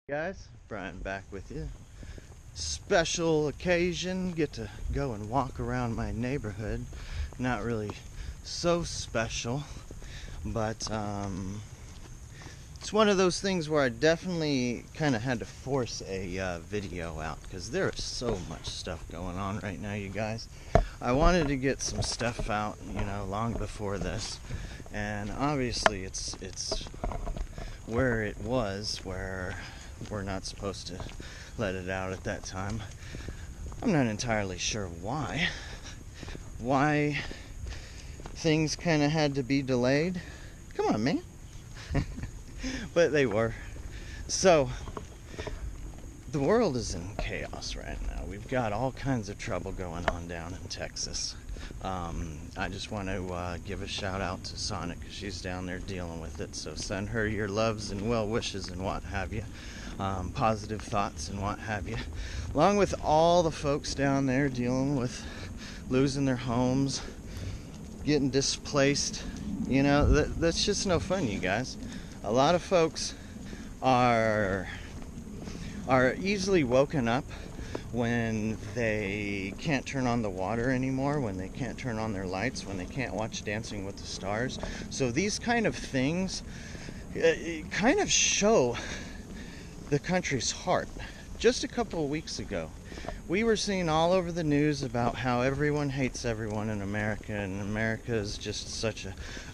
Guys, Brian back with you. Special occasion, get to go and walk around my neighborhood. Not really so special, but it's one of those things where I definitely kind of had to force a video out because there is so much stuff going on right now, you guys. I wanted to get some stuff out, long before this, and obviously it's where it was where we're not supposed to let it out at that time. I'm not entirely sure why things kind of had to be delayed. Come on, man. But they were. So the world is in chaos right now. We've got all kinds of trouble going on down in Texas. I just want to give a shout out to Sonic because she's down there dealing with it. So send her your loves and well wishes and what have you. Positive thoughts and what have you. Along with all the folks down there dealing with losing their homes, getting displaced. That's just no fun, you guys. A lot of folks are easily woken up when they can't turn on the water anymore, when they can't turn on their lights, when they can't watch Dancing with the Stars. So these kind of things kind of show the country's heart. Just a couple of weeks ago, we were seeing all over the news about how everyone hates everyone in America, and America is just such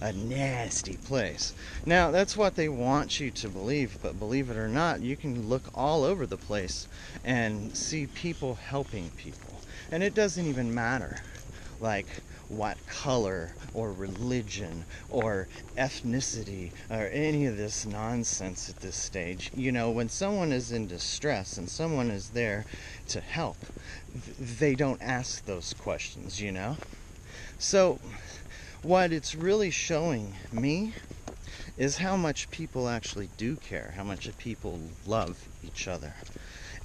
a nasty place. Now, that's what they want you to believe, but believe it or not, you can look all over the place and see people helping people. And it doesn't even matter, like, what color or religion or ethnicity or any of this nonsense at this stage. When someone is in distress and someone is there to help, they don't ask those questions. So what it's really showing me is how much people actually do care, how much people love each other.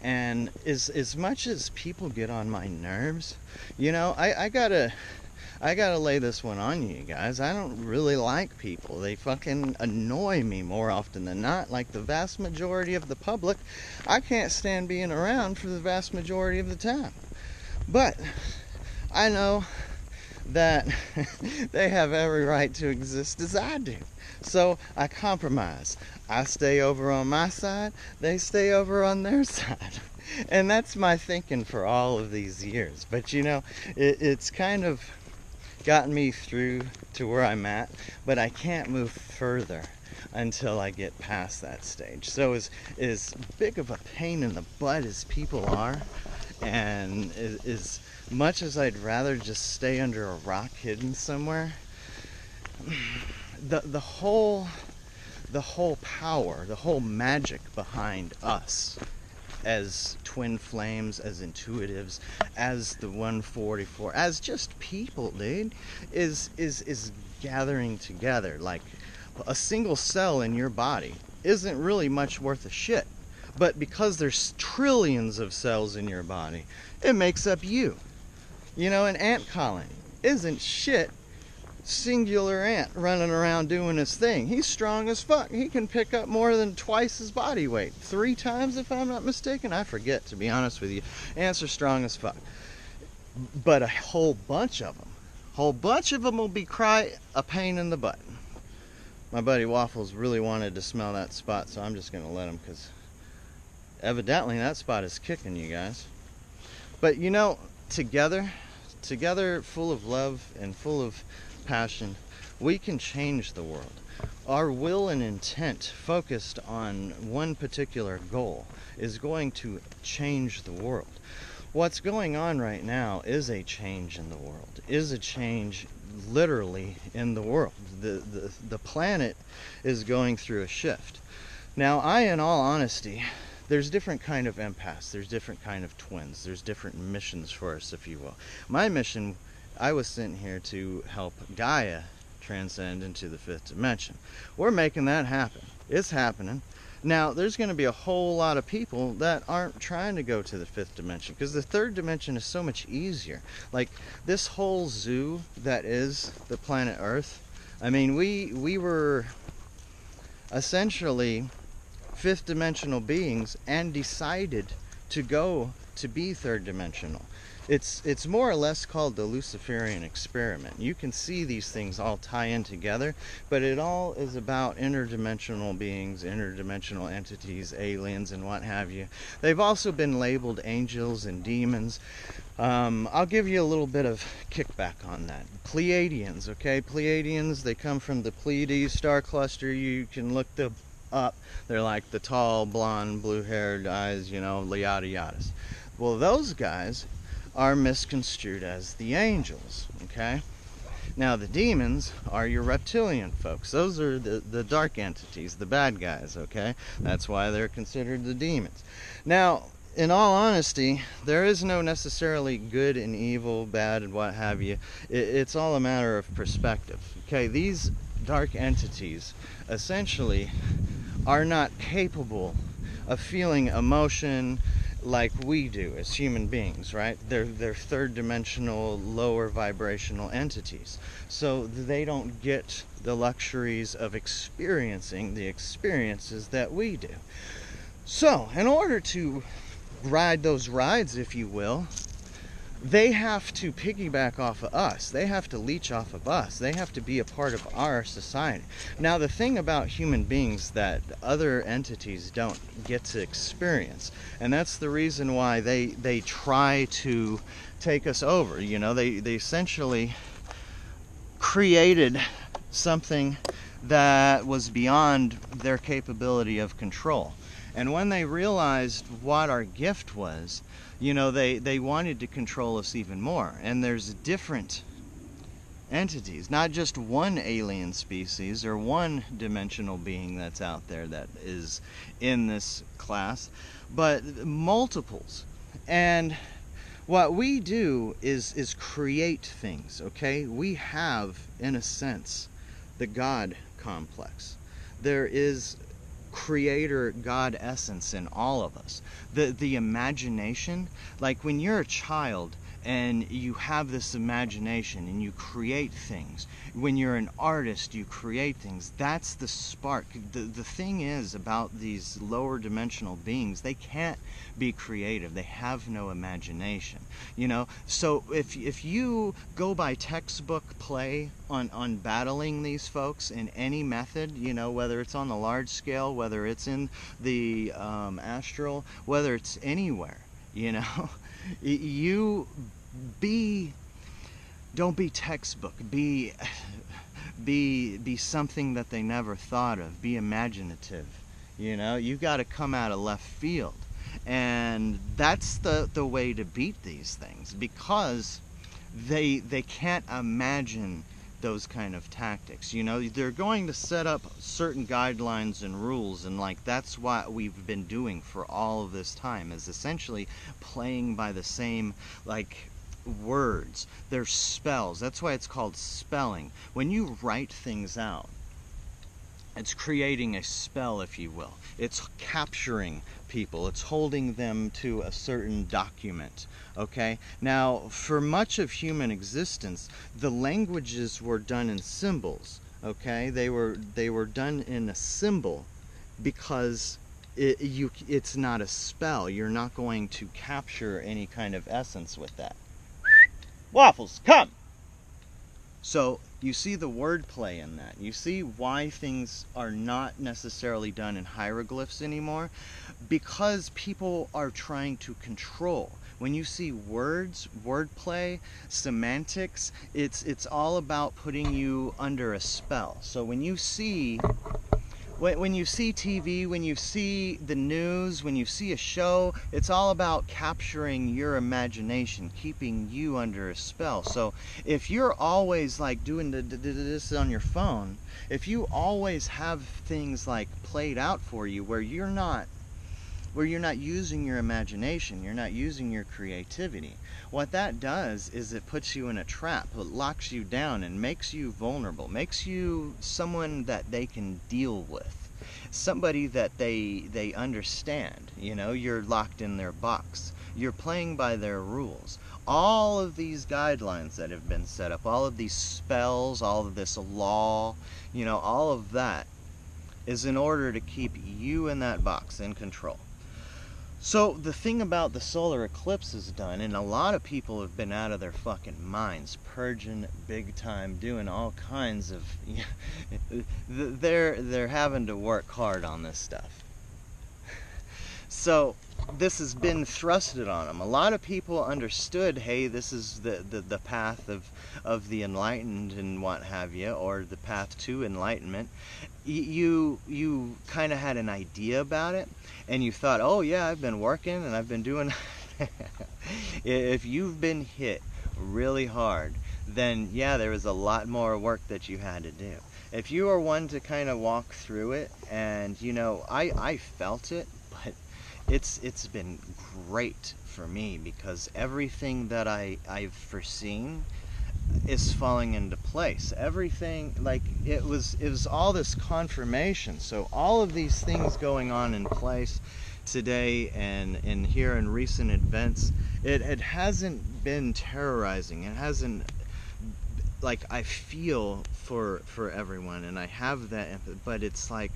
And as much as people get on my nerves, I gotta lay this one on you guys. I don't really like people. They fucking annoy me more often than not. Like the vast majority of the public, I can't stand being around for the vast majority of the time. But I know that they have every right to exist as I do. So I compromise. I stay over on my side, they stay over on their side. And that's my thinking for all of these years. But it's kind of gotten me through to where I'm at, but I can't move further until I get past that stage. So as big of a pain in the butt as people are, and as much as I'd rather just stay under a rock hidden somewhere, the whole power, the whole magic behind us as twin flames, as intuitives, as the 144, as just people, dude, is gathering together. Like a single cell in your body isn't really much worth a shit, but because there's trillions of cells in your body, it makes up you. An ant colony isn't shit. Singular ant running around doing his thing. He's strong as fuck. He can pick up more than twice his body weight. 3 times, if I'm not mistaken. I forget, to be honest with you. Ants are strong as fuck. But a whole bunch of them will be a pain in the butt. My buddy Waffles really wanted to smell that spot, so I'm just going to let him, because evidently that spot is kicking, you guys. But together, full of love and full of passion, we can change the world. Our will and intent focused on one particular goal is going to change the world. What's going on right now is a change in the world, is a change literally in the world. The planet is going through a shift. Now, in all honesty, there's different kind of empaths, there's different kind of twins, there's different missions for us, if you will. My mission, I was sent here to help Gaia transcend into the 5th dimension. We're making that happen. It's happening. Now, there's going to be a whole lot of people that aren't trying to go to the 5th dimension, because the 3rd dimension is so much easier. Like, this whole zoo that is the planet Earth, I mean, we were essentially fifth dimensional beings and decided to go to be third dimensional. It's more or less called the Luciferian experiment. You can see these things all tie in together, but it all is about interdimensional beings, interdimensional entities, aliens, and what have you. They've also been labeled angels and demons. I'll give you a little bit of kickback on that. Pleiadians, okay? Pleiadians, they come from the Pleiades star cluster. You can look them up. They're like the tall, blonde, blue-haired guys, you know, yada yadas. Well, those guys are misconstrued as the angels, okay? Now, the demons are your reptilian folks. Those are the dark entities, the bad guys, okay? That's why they're considered the demons. Now, in all honesty, there is no necessarily good and evil, bad, and what have you. It's all a matter of perspective, okay? These dark entities essentially are not capable of feeling emotion like we do as human beings, right? They're third dimensional, lower vibrational entities. So they don't get the luxuries of experiencing the experiences that we do. So in order to ride those rides, if you will, they have to piggyback off of us. They have to leech off of us. They have to be a part of our society. Now, the thing about human beings that other entities don't get to experience, and that's the reason why they try to take us over. You know, they essentially created something that was beyond their capability of control. And when they realized what our gift was, you know, they wanted to control us even more. And there's different entities, not just one alien species or one dimensional being that's out there that is in this class, but multiples. And what we do is create things, okay? We have, in a sense, the God complex. There is creator God essence in all of us. The imagination, like when you're a child and you have this imagination and you create things. When you're an artist, you create things. That's the spark. The thing is about these lower dimensional beings, they can't be creative. They have no imagination. You know, so if you go by textbook play on battling these folks in any method, you know, whether it's on the large scale, whether it's in the astral, whether it's anywhere, you know, don't be textbook, be something that they never thought of. Be imaginative. You know, you've got to come out of left field, and that's the way to beat these things, because they can't imagine those kind of tactics. You know, they're going to set up certain guidelines and rules, and like that's what we've been doing for all of this time, is essentially playing by the same like words. They're spells. That's why it's called spelling. When you write things out, it's creating a spell, if you will. It's capturing people. It's holding them to a certain document. Okay? Now, for much of human existence, the languages were done in symbols. Okay? They were done in a symbol because it's not a spell. You're not going to capture any kind of essence with that. Waffles, come! So you see the wordplay in that. You see why things are not necessarily done in hieroglyphs anymore, because people are trying to control. When you see words, wordplay, semantics, it's all about putting you under a spell. So when you see TV, when you see the news, when you see a show, it's all about capturing your imagination, keeping you under a spell. So if you're always like doing this on your phone, if you always have things like played out for you where you're not using your imagination, you're not using your creativity, what that does is it puts you in a trap. It locks you down and makes you vulnerable, makes you someone that they can deal with, somebody that they understand. You know, you're locked in their box. You're playing by their rules. All of these guidelines that have been set up, all of these spells, all of this law, you know, all of that is in order to keep you in that box, in control. So the thing about the solar eclipse is done, and a lot of people have been out of their fucking minds, purging big time, doing all kinds of, they're having to work hard on this stuff. So this has been thrusted on them. A lot of people understood, hey, this is the path of the enlightened and what have you, or the path to enlightenment. You kind of had an idea about it, and you thought, oh yeah, I've been working and I've been doing. If you've been hit really hard, then yeah, there was a lot more work that you had to do. If you are one to kind of walk through it, and you know, I felt it, but it's been great for me, because everything that I've foreseen is falling into place. Everything, like, it was all this confirmation. So all of these things going on in place today and here in recent events, it hasn't been terrorizing. It hasn't, like, I feel for everyone, and I have that empathy, but it's like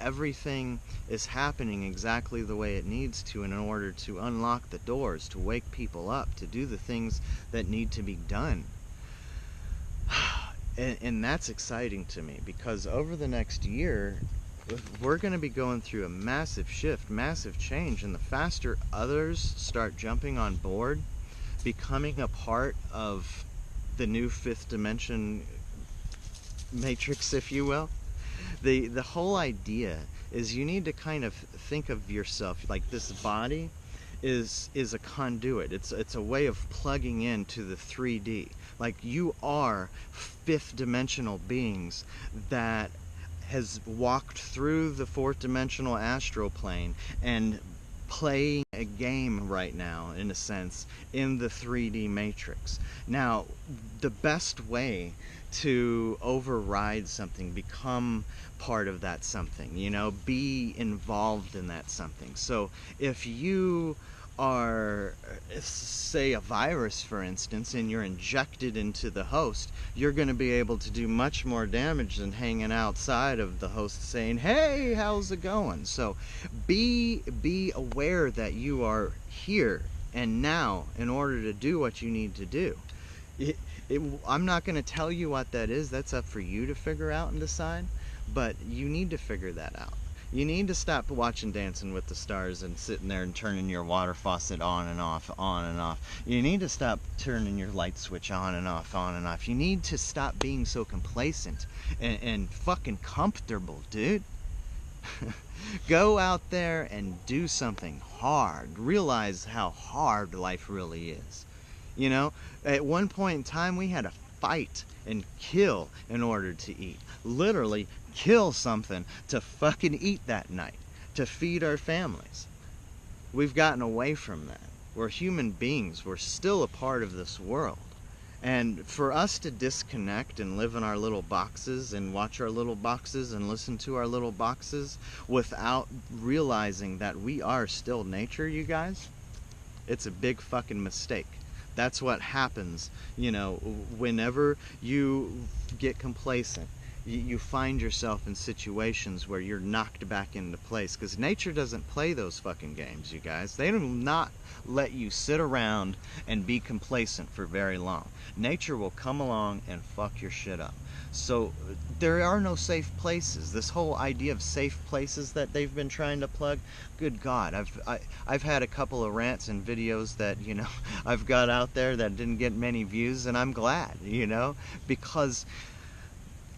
everything is happening exactly the way it needs to, in order to unlock the doors, to wake people up, to do the things that need to be done. And that's exciting to me, because over the next year, we're going to be going through a massive shift, massive change, and the faster others start jumping on board, becoming a part of the new fifth dimension matrix, if you will. The whole idea is you need to kind of think of yourself like this body is a conduit. It's a way of plugging into the 3D. Like, you are fifth dimensional beings that has walked through the fourth dimensional astral plane and playing a game right now, in a sense, in the 3D matrix. Now, the best way to override something, become part of that something, you know, be involved in that something. So if you are, say, a virus, for instance, and you're injected into the host, you're going to be able to do much more damage than hanging outside of the host saying, hey, how's it going? So be aware that you are here and now in order to do what you need to do. I'm not going to tell you what that is. That's up for you to figure out and decide, but you need to figure that out. You need to stop watching Dancing with the Stars and sitting there and turning your water faucet on and off, on and off. You need to stop turning your light switch on and off, on and off. You need to stop being so complacent and fucking comfortable, dude. Go out there and do something hard. Realize how hard life really is. You know, at one point in time, we had to fight and kill in order to eat. Literally kill something to fucking eat that night, to feed our families. We've gotten away from that. We're human beings. We're still a part of this world. And for us to disconnect and live in our little boxes and watch our little boxes and listen to our little boxes without realizing that we are still nature, you guys, it's a big fucking mistake. That's what happens, you know, whenever you get complacent. You find yourself in situations where you're knocked back into place, because nature doesn't play those fucking games, you guys. They do not let you sit around and be complacent for very long. Nature will come along and fuck your shit up. So there are no safe places. This whole idea of safe places that they've been trying to plug, good God, I've had a couple of rants and videos that, you know, I've got out there that didn't get many views, and I'm glad, you know, because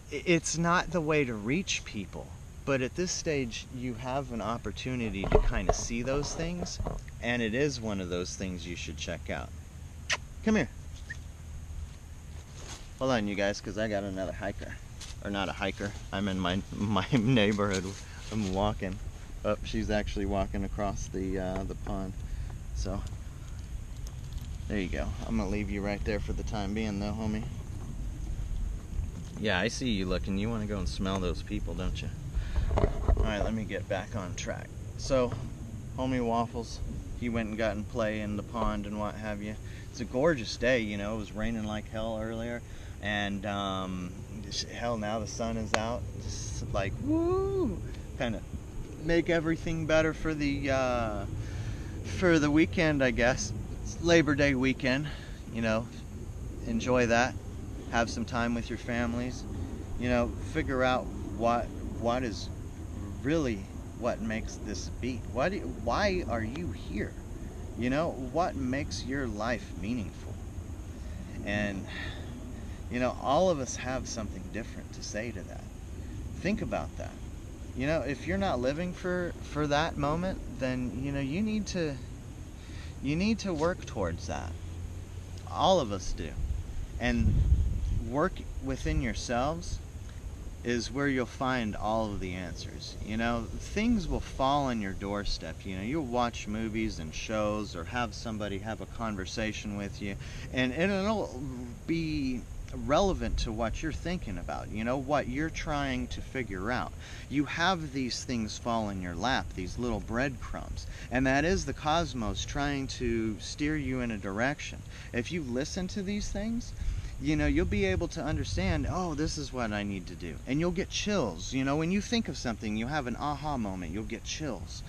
it's not the way to reach people. But at this stage, you have an opportunity to kind of see those things, and it is one of those things you should check out. Come here. Hold on, you guys, because I got another hiker. Or not a hiker. I'm in my neighborhood. I'm walking. Oh, she's actually walking across the pond. So, there you go. I'm going to leave you right there for the time being, though, homie. Yeah, I see you looking. You want to go and smell those people, don't you? Alright, let me get back on track. So, homie Waffles, he went and got in play in the pond and what have you. It's a gorgeous day, you know. It was raining like hell earlier. And, hell, now the sun is out. Just like, woo! Kind of make everything better for the weekend, I guess. It's Labor Day weekend, you know, enjoy that. Have some time with your families. You know, figure out what is really what makes this beat. Why are you here? You know, what makes your life meaningful? And you know, all of us have something different to say to that. Think about that. You know, if you're not living for that moment, then you know you need to work towards that. All of us do. And work within yourselves is where you'll find all of the answers. You know, things will fall on your doorstep. You know, you'll watch movies and shows or have somebody have a conversation with you, and it'll be relevant to what you're thinking about, you know, what you're trying to figure out. You have these things fall in your lap, these little breadcrumbs, and that is the cosmos trying to steer you in a direction. If you listen to these things, you know, you'll be able to understand, oh, this is what I need to do. And you'll get chills. You know, when you think of something, you have an aha moment, you'll get chills.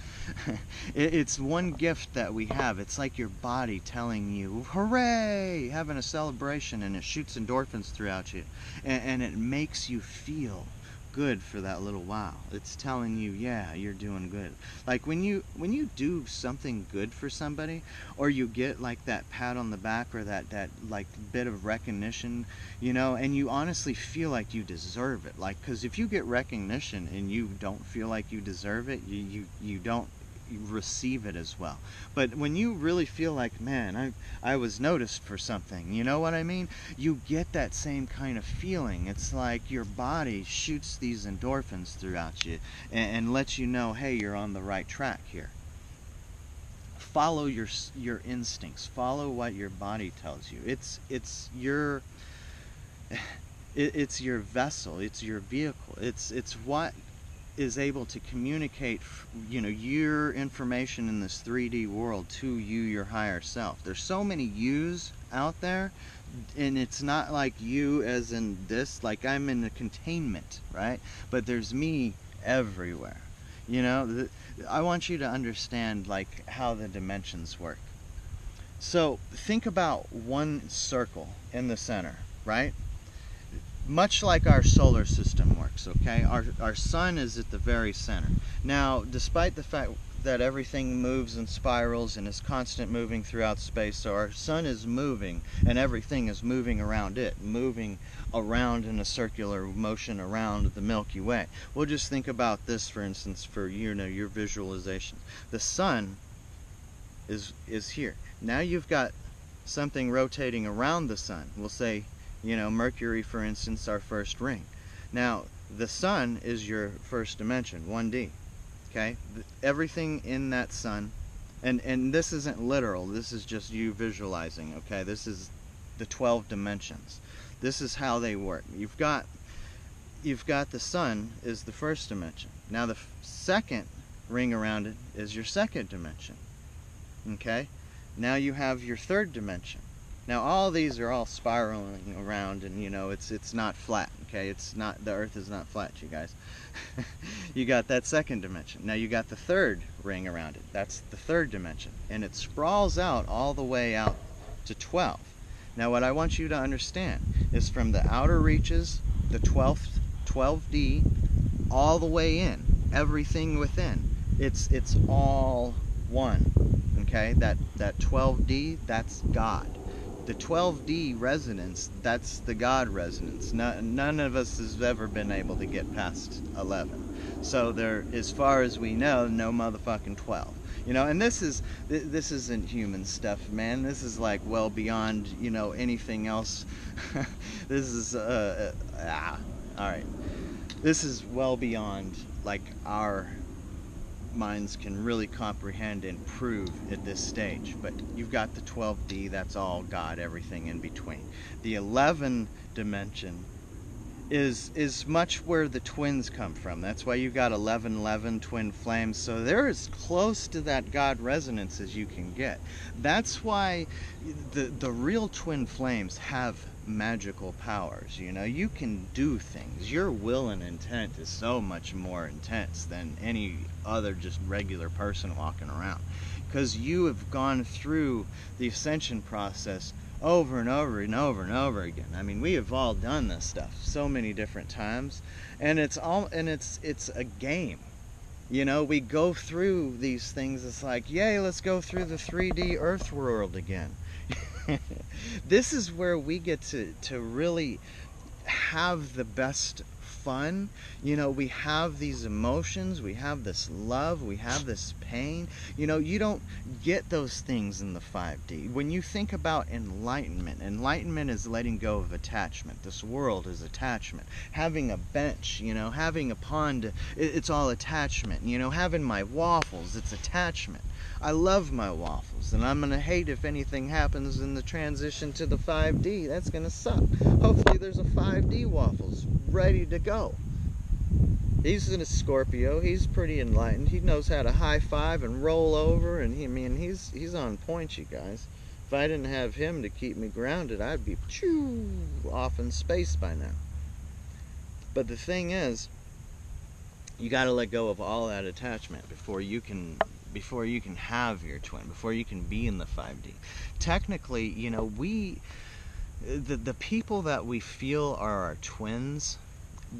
It's one gift that we have. It's like your body telling you, hooray, having a celebration, and it shoots endorphins throughout you. And it makes you feel good for that little while. It's telling you, yeah, you're doing good. Like when you do something good for somebody, or you get like that pat on the back, or that like bit of recognition, you know, and you honestly feel like you deserve it. Like, because if you get recognition and you don't feel like you deserve it, you don't receive it as well. But when you really feel like, man, I was noticed for something, you know what I mean? You get that same kind of feeling. It's like your body shoots these endorphins throughout you and lets you know, hey, you're on the right track here. Follow your instincts. Follow what your body tells you. It's your vessel. It's your vehicle. It's what is able to communicate, you know, your information in this 3D world to you, your higher self. There's so many yous out there, and it's not like you as in this, like I'm in a containment, right? But there's me everywhere. You know, I want you to understand like how the dimensions work. So think about one circle in the center, right? Much like our solar system works, okay? Our sun is at the very center. Now, despite the fact that everything moves and spirals and is constant moving throughout space, so our sun is moving and everything is moving around it, moving around in a circular motion around the Milky Way. We'll just think about this, for instance, for, you know, your visualization. The sun is here. Now you've got something rotating around the sun. We'll say, you know, Mercury, for instance, our first ring. Now, the sun is your first dimension, 1D. Okay? Everything in that sun, and this isn't literal, this is just you visualizing, okay? This is the 12 dimensions. This is how they work. You've got the sun is the first dimension. Now the second ring around it is your second dimension. Okay? Now you have your third dimension. Now all these are all spiraling around, and you know it's not flat, okay? It's not, the earth is not flat, you guys. You got that second dimension. Now you got the third ring around it. That's the third dimension, and it sprawls out all the way out to 12. Now what I want you to understand is from the outer reaches, the 12D, all the way in, everything within, it's all one. Okay? That 12D, that's God. The 12D resonance, that's the God resonance. None of us has ever been able to get past 11. So there, as far as we know, no motherfucking 12. You know, and this isn't human stuff, man. This is like well beyond, you know, anything else. This is all right. This is well beyond like our minds can really comprehend and prove at this stage. But you've got the 12D, that's all God, everything in between. The 11 dimension is much where the twins come from. That's why you got 1111 twin flames. So they're as close to that God resonance as you can get. That's why the real twin flames have magical powers. You know, you can do things. Your will and intent is so much more intense than any other just regular person walking around, because you have gone through the ascension process over and over and over and over again. I mean, we have all done this stuff so many different times, and it's a game. You know, we go through these things. It's like, yay, let's go through the 3D Earth world again. This is where we get to really have the best fun. You know, we have these emotions, we have this love, we have this pain. You know, you don't get those things in the 5D. When you think about enlightenment, enlightenment is letting go of attachment. This world is attachment. Having a bench, you know, having a pond, it's all attachment. You know, having my waffles, it's attachment. I love my waffles, and I'm going to hate if anything happens in the transition to the 5D. That's going to suck. Hopefully there's a 5D waffles ready to go. He's in a Scorpio. He's pretty enlightened. He knows how to high five and roll over, and he's on point, you guys. If I didn't have him to keep me grounded, I'd be off in space by now. But the thing is, you got to let go of all that attachment before you can have your twin, before you can be in the 5D. Technically, you know, the people that we feel are our twins,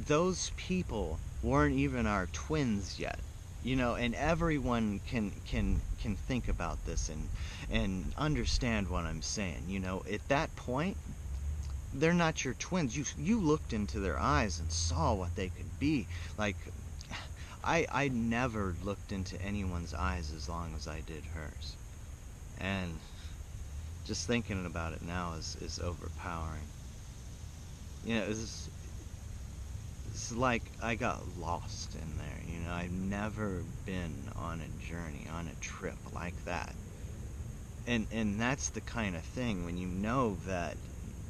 those people weren't even our twins yet. You know, and everyone can think about this and understand what I'm saying. You know, at that point, they're not your twins. You looked into their eyes and saw what they could be. Like, I never looked into anyone's eyes as long as I did hers. And just thinking about it now is overpowering. You know, it's like I got lost in there. You know, I've never been on a journey, on a trip like that. And that's the kind of thing, when you know that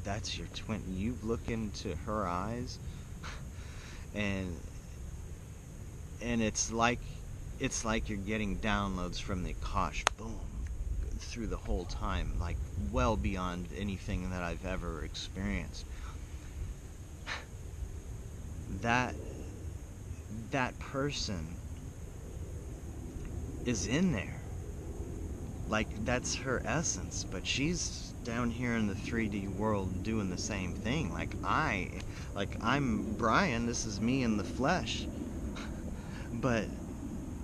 that's your twin, you look into her eyes, and it's like you're getting downloads from the Akash, boom, through the whole time, like well beyond anything that I've ever experienced. That person is in there. Like, that's her essence, but she's down here in the 3D world doing the same thing. Like I'm Brian, this is me in the flesh. But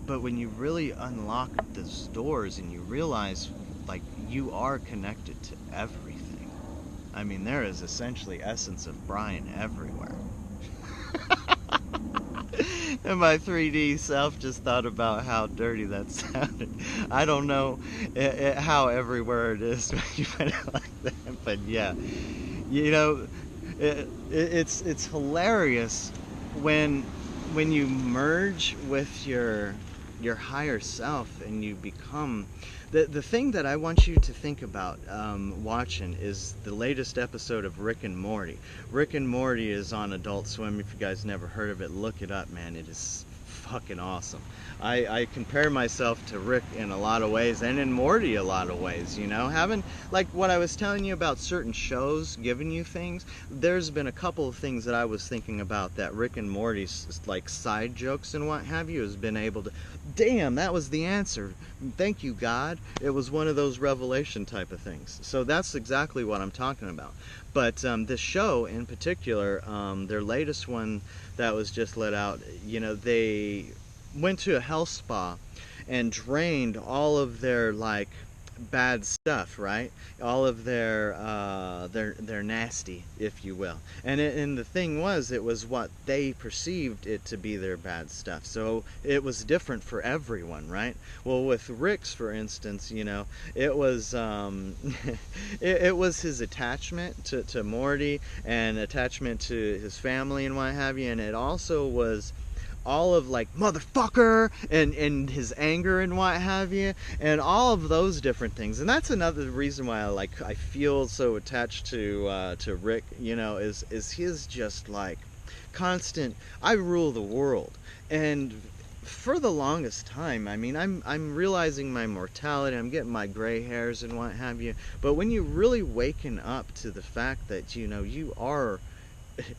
when you really unlock those doors and you realize, like, you are connected to everything. I mean, there is essentially essence of Brian everywhere. And my 3D self just thought about how dirty that sounded. I don't know how everywhere it is when you put it like that, but yeah. You know, it's hilarious when you merge with your higher self and you become... The thing that I want you to think about watching is the latest episode of Rick and Morty. Rick and Morty is on Adult Swim. If you guys never heard of it, look it up, man. It is fucking awesome. I compare myself to Rick in a lot of ways, and in Morty a lot of ways, you know. Having, like what I was telling you about certain shows giving you things, there's been a couple of things that I was thinking about that Rick and Morty's, like, side jokes and what have you, has been able to... Damn, that was the answer. Thank you, God. It was one of those revelation type of things. So that's exactly what I'm talking about. But this show in particular, their latest one that was just let out, you know, they went to a health spa and drained all of their, like, bad stuff, right? All of their nasty, if you will. And the thing was, it was what they perceived it to be, their bad stuff. So it was different for everyone, right? Well, with Rick's, for instance, you know, it was it was his attachment to Morty and attachment to his family and what have you, and it also was all of, like, motherfucker and his anger and what have you, and all of those different things. And that's another reason why I feel so attached to Rick, you know, is his just, like, constant, I rule the world. And for the longest time, I mean, I'm realizing my mortality, I'm getting my gray hairs and what have you, but when you really waken up to the fact that, you know, you are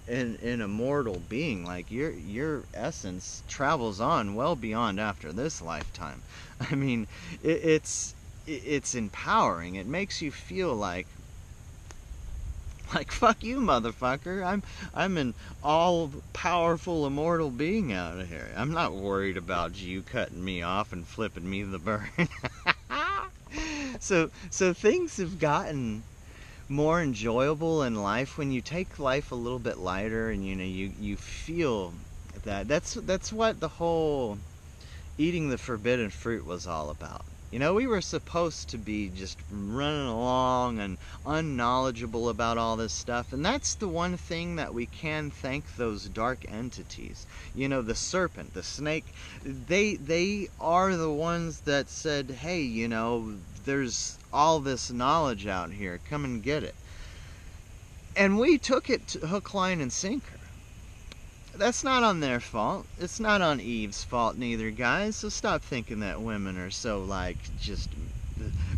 an immortal being, like your essence travels on well beyond after this lifetime. I mean, it's empowering. It makes you feel like fuck you, motherfucker. I'm an all powerful immortal being out of here. I'm not worried about you cutting me off and flipping me the bird. So things have gotten more enjoyable in life when you take life a little bit lighter, and you know, you feel that that's what the whole eating the forbidden fruit was all about. You know, we were supposed to be just running along and unknowledgeable about all this stuff, and that's the one thing that we can thank those dark entities. You know, the serpent, the snake, they are the ones that said, hey, you know, there's all this knowledge out here, come and get it. And we took it to hook, line, and sinker. That's not on their fault. It's not on Eve's fault neither, guys. So stop thinking that women are so, like, just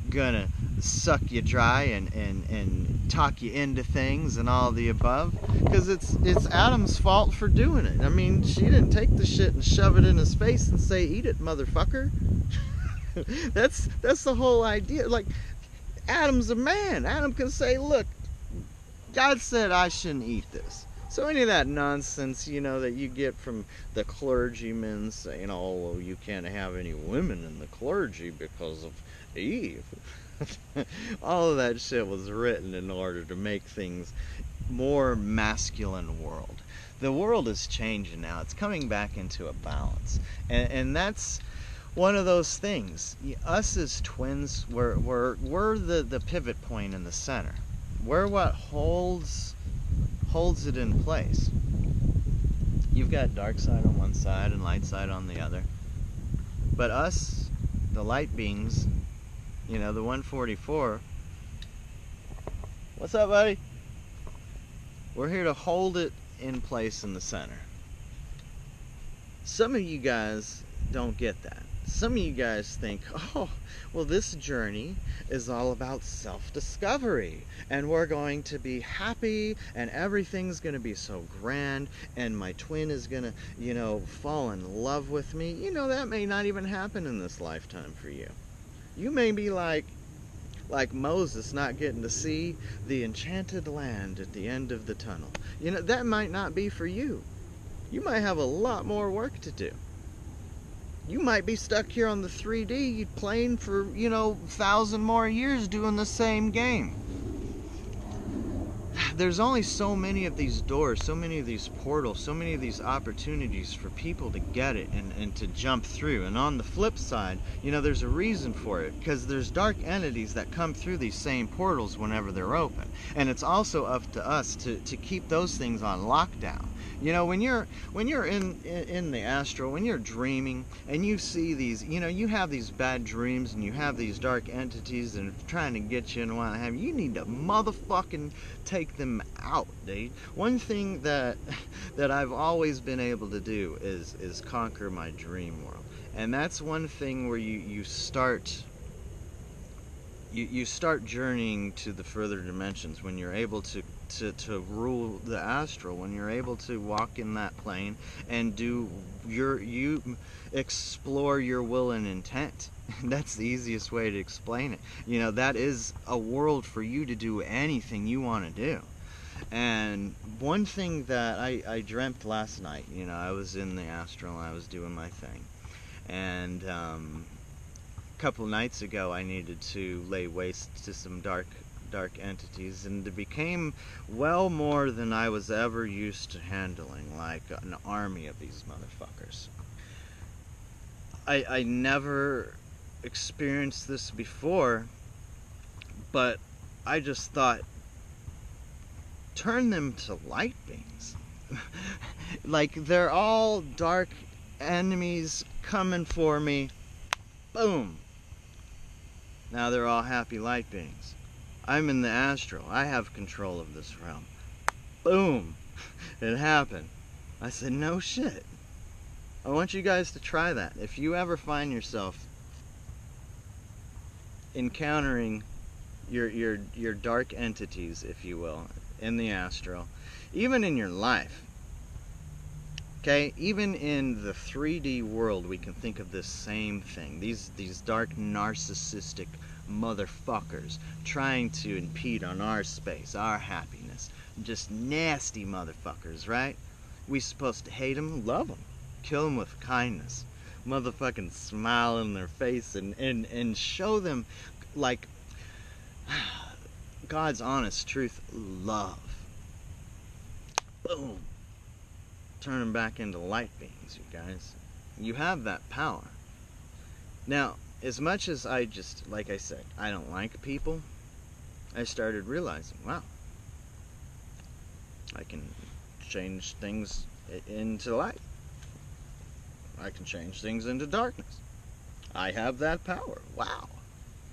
gonna suck you dry and talk you into things and all the above. Because it's Adam's fault for doing it. I mean, she didn't take the shit and shove it in his face and say, eat it, motherfucker. That's the whole idea. Like, Adam's a man. Adam can say, look, God said I shouldn't eat this. So any of that nonsense, you know, that you get from the clergymen saying, oh, well, you can't have any women in the clergy because of Eve. All of that shit was written in order to make things more masculine world. The world is changing now. It's coming back into a balance. And that's one of those things. Us as twins, we're the pivot point in the center. We're what holds it in place. You've got dark side on one side and light side on the other. But us, the light beings, you know, the 144, what's up, buddy? We're here to hold it in place in the center. Some of you guys don't get that. Some of you guys think, oh, well, this journey is all about self-discovery, and we're going to be happy, and everything's going to be so grand, and my twin is going to, you know, fall in love with me. You know, that may not even happen in this lifetime for you. You may be like Moses, not getting to see the enchanted land at the end of the tunnel. You know, that might not be for you. You might have a lot more work to do. You might be stuck here on the 3D playing for, you know, 1,000 more years doing the same game. There's only so many of these doors, so many of these portals, so many of these opportunities for people to get it and to jump through. And on the flip side, you know, there's a reason for it, because there's dark entities that come through these same portals whenever they're open. And it's also up to us to keep those things on lockdown. You know, when you're in the astral, when you're dreaming and you see these, you know, you have these bad dreams and you have these dark entities and trying to get you and what have you need to motherfucking take them out, dude. One thing that I've always been able to do is conquer my dream world. And that's one thing where you start journeying to the further dimensions when you're able to rule the astral, when you're able to walk in that plane and you explore your will and intent. That's the easiest way to explain it. You know, that is a world for you to do anything you want to do. And one thing that I dreamt last night, you know, I was in the astral and I was doing my thing, and a couple nights ago I needed to lay waste to some dark entities, and it became well more than I was ever used to handling, like an army of these motherfuckers. I never experienced this before, but I just thought, turn them to light beings. Like, they're all dark enemies coming for me. Boom. Now they're all happy light beings. I'm in the astral. I have control of this realm. Boom. It happened. I said, no shit. I want you guys to try that. If you ever find yourself encountering your dark entities, if you will, in the astral, even in your life, okay, even in the 3D world, we can think of this same thing. These dark narcissistic motherfuckers trying to impede on our space, our happiness. Just nasty motherfuckers, right? We supposed to hate them, love them, kill them with kindness, motherfucking smile in their face, and show them like God's honest truth, love. Boom. Turn them back into light beings, you guys. You have that power. Now, as much as I just, like I said, I don't like people, I started realizing, wow, I can change things into light. I can change things into darkness. I have that power. Wow.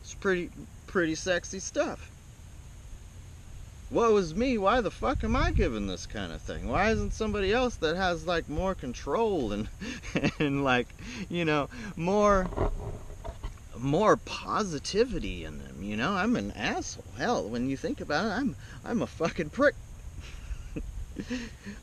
It's pretty sexy stuff. What was me? Why the fuck am I giving this kind of thing? Why isn't somebody else that has like more control and and like, you know, more positivity in them, you know? I'm an asshole. Hell, when you think about it, I'm a fucking prick.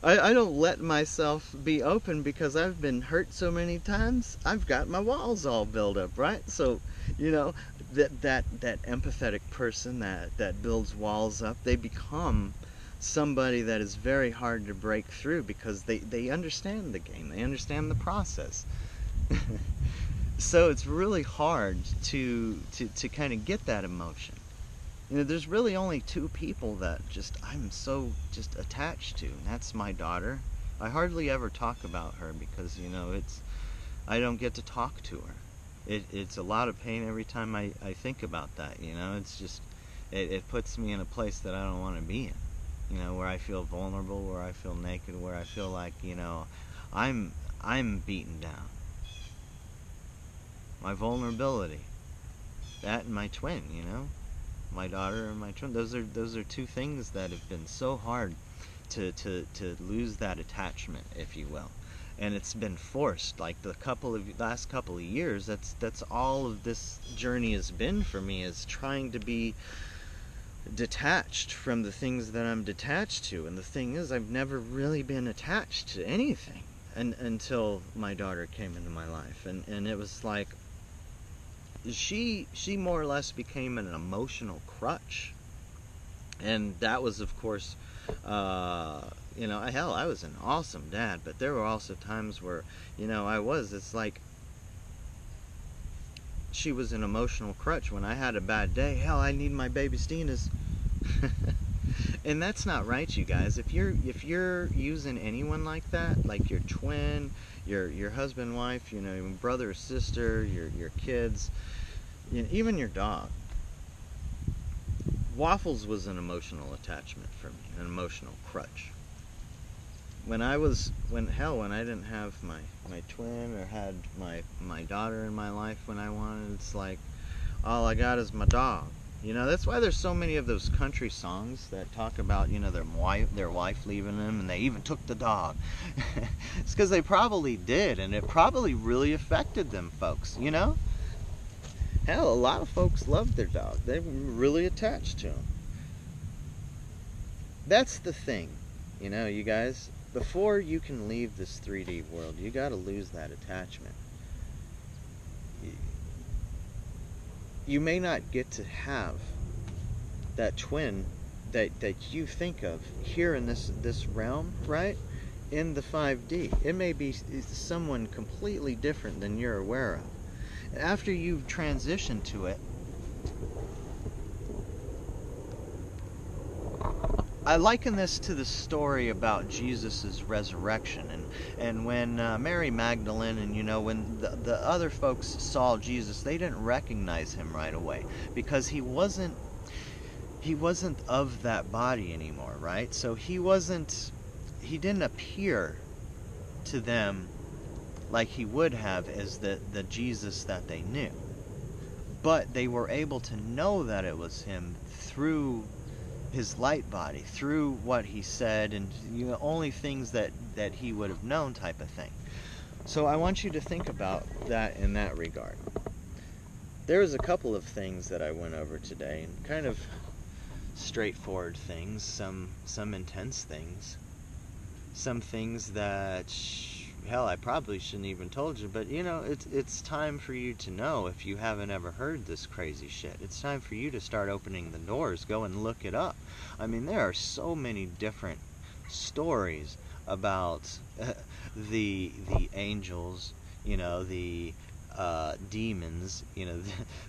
I don't let myself be open because I've been hurt so many times. I've got my walls all built up, right? So, you know, that empathetic person that builds walls up, they become somebody that is very hard to break through because they understand the game. They understand the process. So it's really hard to kind of get that emotion. You know, there's really only two people that I'm so attached to, and that's my daughter. I hardly ever talk about her because, you know, I don't get to talk to her. It's a lot of pain every time I think about that, you know. It's just, it puts me in a place that I don't want to be in, you know, where I feel vulnerable, where I feel naked, where I feel like, you know, I'm beaten down. My vulnerability, that and my twin, you know. My daughter and my twin, those are two things that have been so hard to lose that attachment, if you will. And it's been forced. Like the last couple of years, that's all of this journey has been for me, is trying to be detached from the things that I'm detached to. And the thing is, I've never really been attached to anything until my daughter came into my life, and it was like she more or less became an emotional crutch. And that was, of course, you know, hell, I was an awesome dad, but there were also times where, you know, it's like she was an emotional crutch. When I had a bad day, hell, I need my baby Stina's. And that's not right, you guys. If you're using anyone like that, like your twin, your husband, wife, you know, your brother or sister, your kids, you know, even your dog. Waffles was an emotional attachment for me, an emotional crutch. When I didn't have my twin or had my daughter in my life when I wanted, it's like, all I got is my dog. You know, that's why there's so many of those country songs that talk about, you know, their wife leaving them, and they even took the dog. It's because they probably did, and it probably really affected them folks, you know? Hell, a lot of folks loved their dog. They were really attached to him. That's the thing, you know, you guys. Before you can leave this 3D world, you got to lose that attachment. You may not get to have that twin that you think of here in this realm, right? In the 5D. It may be someone completely different than you're aware of. After you've transitioned to it, I liken this to the story about Jesus' resurrection, and when Mary Magdalene and, you know, when the other folks saw Jesus, they didn't recognize him right away because he wasn't of that body anymore, right? So he didn't appear to them like he would have as the Jesus that they knew. But they were able to know that it was him through his light body through what he said, and only things that he would have known, type of thing. So I want you to think about that in that regard. There was a couple of things that I went over today, and kind of straightforward things, some intense things, some things that hell, I probably shouldn't even told you, but it's time for you to know if you haven't ever heard this crazy shit. It's time for you to start opening the doors. Go and look it up. I mean, there are so many different stories about the angels, the demons,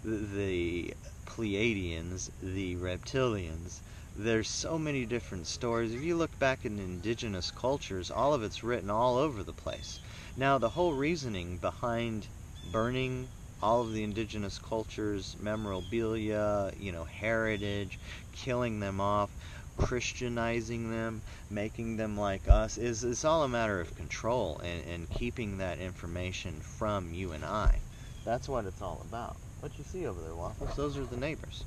the Pleiadians, the reptilians. There's so many different stories. If you look back in indigenous cultures, all of it's written all over the place. Now, the whole reasoning behind burning all of the indigenous cultures' memorabilia, heritage, killing them off, Christianizing them, making them like us, is all a matter of control and keeping that information from you and I. That's what it's all about. What you see over there, Waffles, those are the neighbors.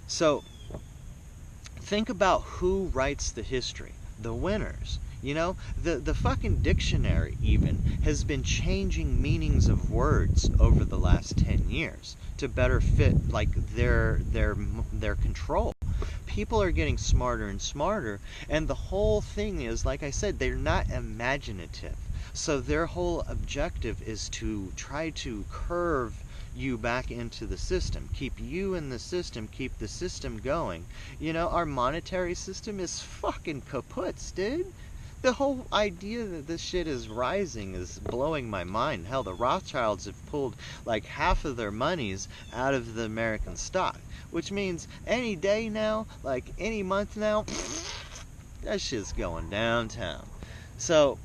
So, think about who writes the history. The winners. The fucking dictionary even has been changing meanings of words over the last 10 years to better fit like their control. People are getting smarter and smarter, and the whole thing is, like I said, they're not imaginative. So their whole objective is to try to curve you back into the system, keep you in the system, keep the system going. Our monetary system is fucking kaputs, dude. The whole idea that this shit is rising is blowing my mind. Hell, the Rothschilds have pulled like half of their monies out of the American stock, which means any day now, like any month now, that shit's going downtown. So,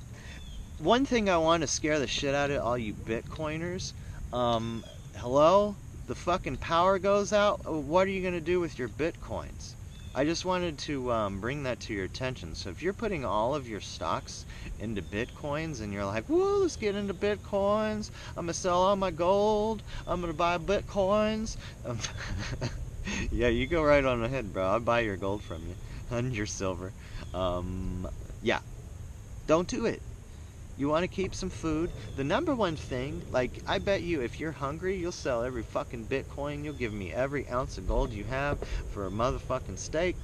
one thing I want to scare the shit out of all you Bitcoiners, hello? The fucking power goes out? What are you going to do with your Bitcoins? I just wanted to bring that to your attention. So if you're putting all of your stocks into Bitcoins and you're like, whoa, let's get into Bitcoins. I'm going to sell all my gold. I'm going to buy Bitcoins. Yeah, you go right on ahead, bro. I'll buy your gold from you and your silver. Yeah, don't do it. You want to keep some food. The number one thing, like, I bet you if you're hungry, you'll sell every fucking Bitcoin. You'll give me every ounce of gold you have for a motherfucking steak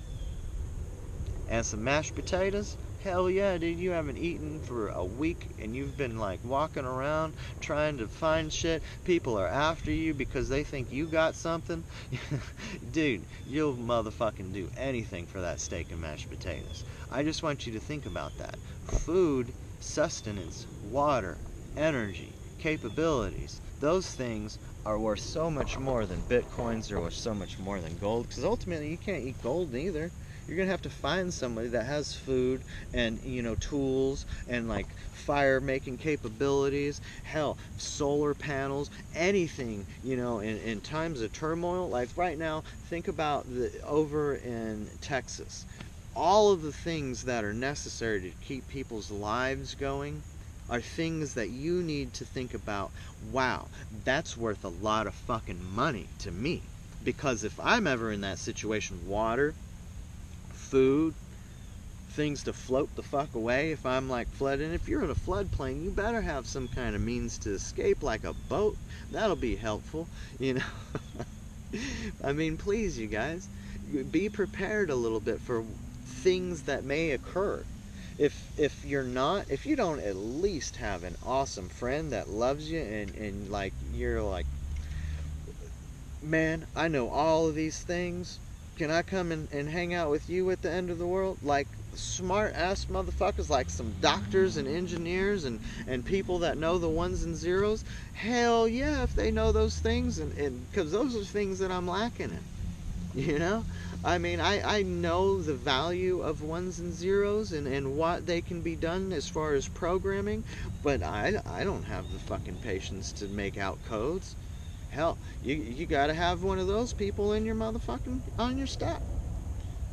and some mashed potatoes. Hell yeah, dude, you haven't eaten for a week and you've been like walking around trying to find shit. People are after you because they think you got something. Dude, you'll motherfucking do anything for that steak and mashed potatoes. I just want you to think about that. Food, sustenance, water, energy, capabilities, those things are worth so much more than Bitcoins, are worth so much more than gold, because ultimately you can't eat gold either. You're gonna have to find somebody that has food and tools and like fire making capabilities, hell, solar panels, anything, in times of turmoil. Like right now, think about over in Texas, all of the things that are necessary to keep people's lives going are things that you need to think about. Wow, that's worth a lot of fucking money to me. Because if I'm ever in that situation, water, food, things to float the fuck away if I'm like flooding. If you're in a floodplain, you better have some kind of means to escape, like a boat. That'll be helpful, I mean, please, you guys, be prepared a little bit for things that may occur. If you don't at least have an awesome friend that loves you and like you're like, man, I know all of these things. Can I come and hang out with you at the end of the world? Like smart ass motherfuckers, like some doctors and engineers and people that know the ones and zeros. Hell yeah, if they know those things, and because those are things that I'm lacking in. I mean, I know the value of ones and zeros and what they can be done as far as programming, but I don't have the fucking patience to make out codes. Hell, you gotta have one of those people in your motherfucking, on your staff.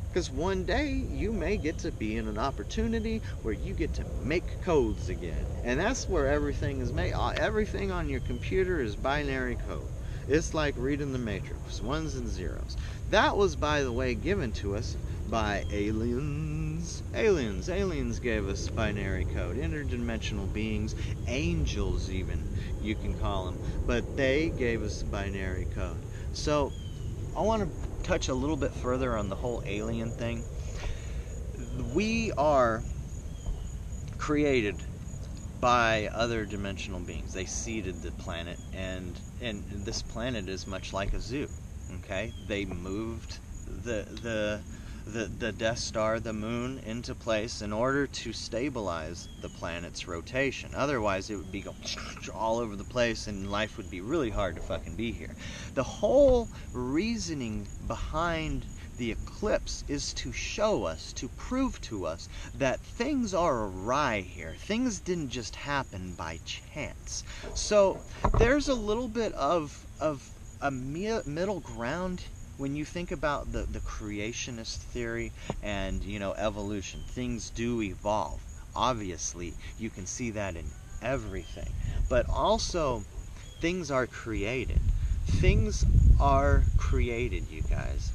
Because one day, you may get to be in an opportunity where you get to make codes again. And that's where everything is made. Everything on your computer is binary code. It's like reading the Matrix, ones and zeros. That was, by the way, given to us by aliens. Aliens gave us binary code. Interdimensional beings, angels even, you can call them. But they gave us binary code. So I want to touch a little bit further on the whole alien thing. We are created by other dimensional beings. They seeded the planet, and this planet is much like a zoo. Okay, they moved the Death Star, the moon, into place in order to stabilize the planet's rotation. Otherwise, it would be going all over the place, and life would be really hard to fucking be here. The whole reasoning behind the eclipse is to show us, to prove to us that things are awry here. Things didn't just happen by chance. So there's a little bit of a middle ground when you think about the creationist theory and, you know, evolution. Things do evolve. Obviously, you can see that in everything. But also, things are created. Things are created, you guys.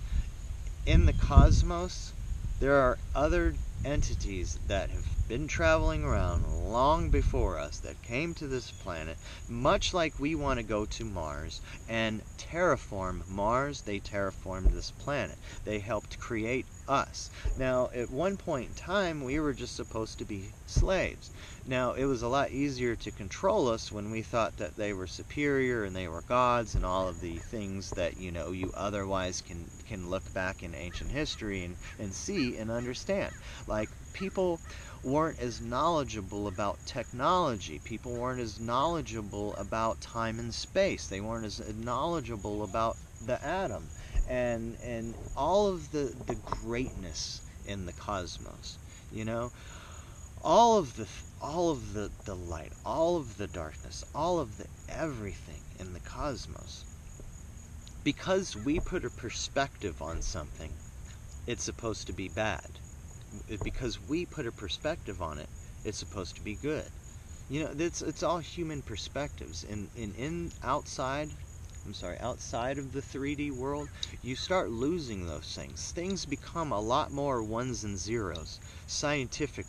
In the cosmos, there are other entities that have been traveling around long before us that came to this planet, much like we want to go to Mars and terraform Mars. They terraformed this planet. They helped create us. Now, at one point in time, we were just supposed to be slaves. Now, it was a lot easier to control us when we thought that they were superior and they were gods and all of the things that, you know, you otherwise can look back in ancient history and see and understand. Like, people weren't as knowledgeable about technology. People weren't as knowledgeable about time and space. They weren't as knowledgeable about the atom and all of the greatness in the cosmos, you know, all of the light, all of the darkness, all of the everything in the cosmos. Because we put a perspective on something, it's supposed to be bad. Because we put a perspective on it, it's supposed to be good. You know, it's all human perspectives. Outside of the 3D world, you start losing those things. Things become a lot more ones and zeros, scientific,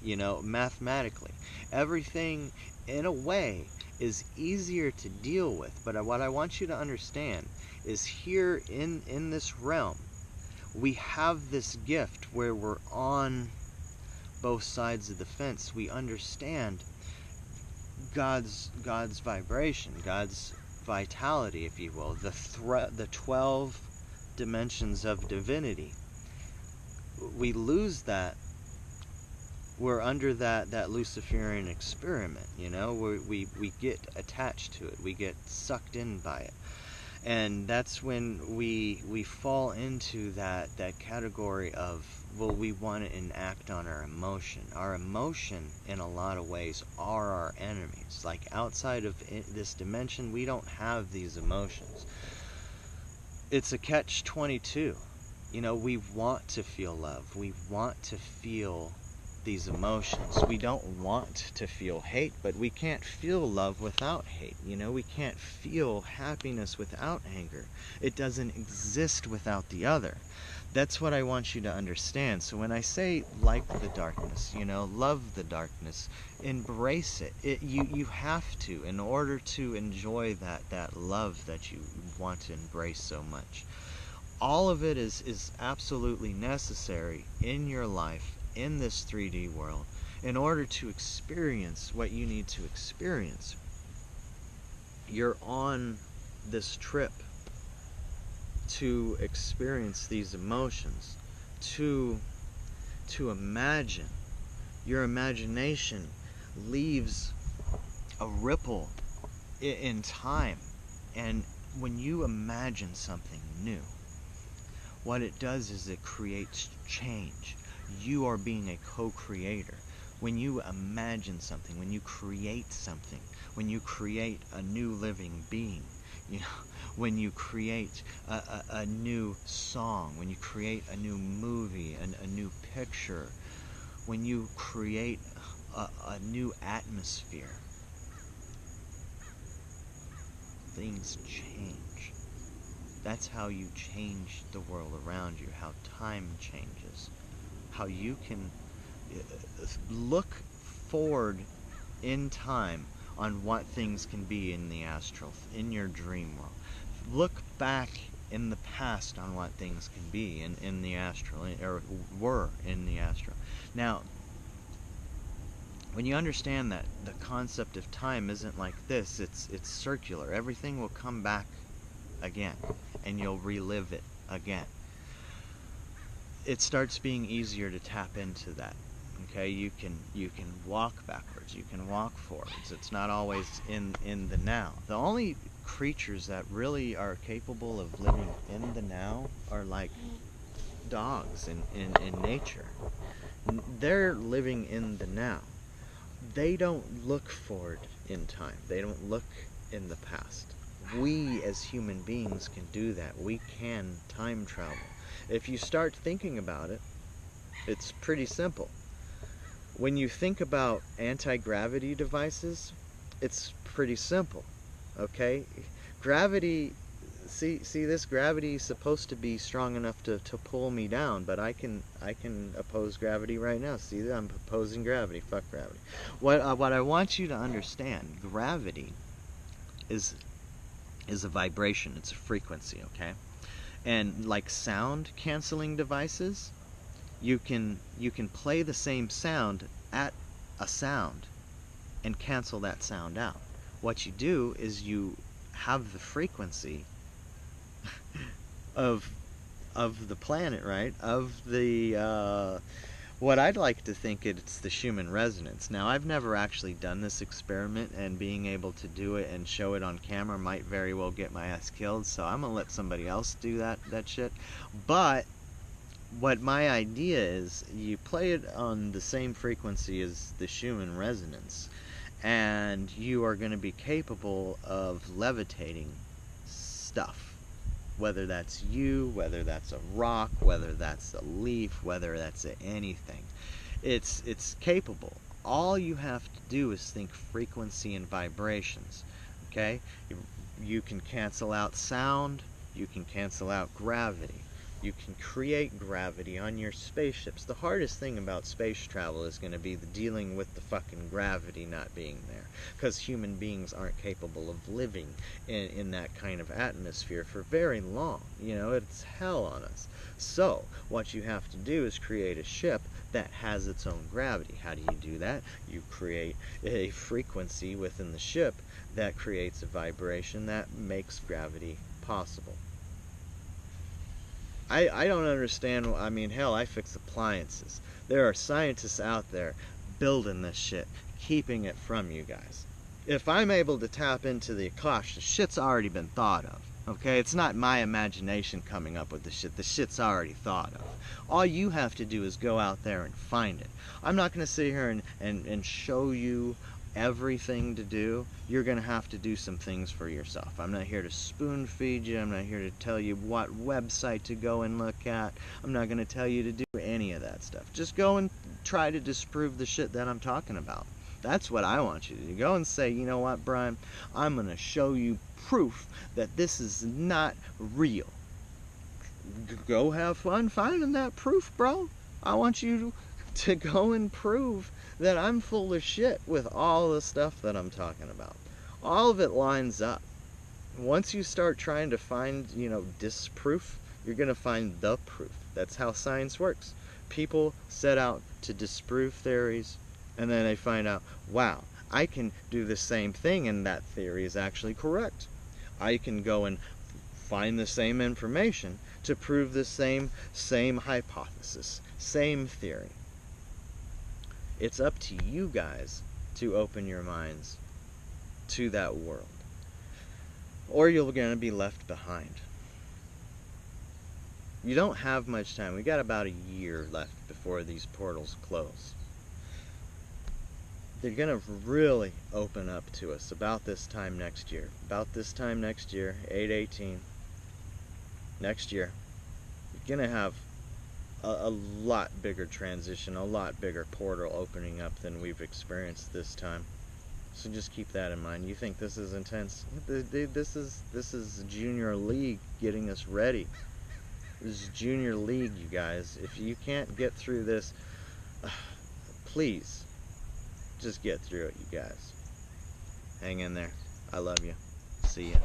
you know, mathematically. Everything, in a way, is easier to deal with. But what I want you to understand is here in this realm, we have this gift where we're on both sides of the fence. We understand God's vibration, God's vitality, if you will, the 12 dimensions of divinity. We lose that. We're under that Luciferian experiment, you know. We get attached to it. We get sucked in by it. And that's when we fall into that category of, well, we want to enact on our emotion. Our emotion, in a lot of ways, are our enemies. Like, outside of this dimension, we don't have these emotions. It's a catch-22. You know, we want to feel love. We want to feel these emotions. We don't want to feel hate, but we can't feel love without hate. You know, we can't feel happiness without anger. It doesn't exist without the other. That's what I want you to understand. So when I say like the darkness, you know, love the darkness, embrace it. You have to, in order to enjoy that love that you want to embrace so much. All of it is absolutely necessary in your life, in this 3D world, in order to experience what you need to experience. You're on this trip to experience these emotions, to imagine. Your imagination leaves a ripple in time, and when you imagine something new, what it does is it creates change. You are being a co-creator. When you imagine something, when you create something, when you create a new living being, you know, when you create a new song, when you create a new movie, a new picture, when you create a new atmosphere, things change. That's how you change the world around you, how time changes, how you can look forward in time on what things can be in the astral, in your dream world. Look back in the past on what things can be in the astral, or were in the astral. Now, when you understand that the concept of time isn't like this, it's circular. Everything will come back again, and you'll relive it again. It starts being easier to tap into that. Okay, you can walk backwards, you can walk forwards. It's not always in the now. The only creatures that really are capable of living in the now are like dogs in nature. They're living in the now. They don't look forward in time. They don't look in the past. We as human beings can do that. We can time travel. If you start thinking about it, it's pretty simple. When you think about anti-gravity devices, it's pretty simple. Okay? Gravity, see this gravity is supposed to be strong enough to pull me down, but I can oppose gravity right now. See that I'm opposing gravity. Fuck gravity. What I want you to understand, gravity is a vibration, it's a frequency, okay? And like sound canceling devices, you can play the same sound at a sound and cancel that sound out. What you do is you have the frequency of the planet, right? Of the what I'd like to think it's the Schumann resonance. Now, I've never actually done this experiment, and being able to do it and show it on camera might very well get my ass killed, so I'm gonna let somebody else do that shit. But what my idea is, you play it on the same frequency as the Schumann resonance, and you are going to be capable of levitating stuff. Whether that's you, whether that's a rock, whether that's a leaf, whether that's anything. It's capable. All you have to do is think frequency and vibrations. Okay? You can cancel out sound, you can cancel out gravity. You can create gravity on your spaceships. The hardest thing about space travel is going to be the dealing with the fucking gravity not being there, because human beings aren't capable of living in that kind of atmosphere for very long. You know, it's hell on us. So what you have to do is create a ship that has its own gravity. How do you do that? You create a frequency within the ship that creates a vibration that makes gravity possible. I don't understand. I mean, hell, I fix appliances. There are scientists out there building this shit, keeping it from you guys. If I'm able to tap into the Eclipse, the shit's already been thought of. Okay? It's not my imagination coming up with the shit. The shit's already thought of. All you have to do is go out there and find it. I'm not going to sit here and show you everything to do. You're going to have to do some things for yourself. I'm not here to spoon feed you. I'm not here to tell you what website to go and look at. I'm not going to tell you to do any of that stuff. Just go and try to disprove the shit that I'm talking about. That's what I want you to do. Go and say, you know what, Brian, I'm going to show you proof that this is not real. Go have fun finding that proof, bro. I want you to go and prove that I'm full of shit with all the stuff that I'm talking about. All of it lines up. Once you start trying to find, disproof, you're going to find the proof. That's how science works. People set out to disprove theories, and then they find out, wow, I can do the same thing, and that theory is actually correct. I can go and find the same information to prove the same hypothesis, same theory. It's up to you guys to open your minds to that world, or you're going to be left behind. You don't have much time. We got about a year left before these portals close. They're going to really open up to us about this time next year. About this time next year, 8/18, next year, you're going to have a lot bigger transition, a lot bigger portal opening up than we've experienced this time. So just keep that in mind. You think this is intense? This is junior league getting us ready. This is junior league, you guys. If you can't get through this, please just get through it, you guys. Hang in there. I love you. See ya.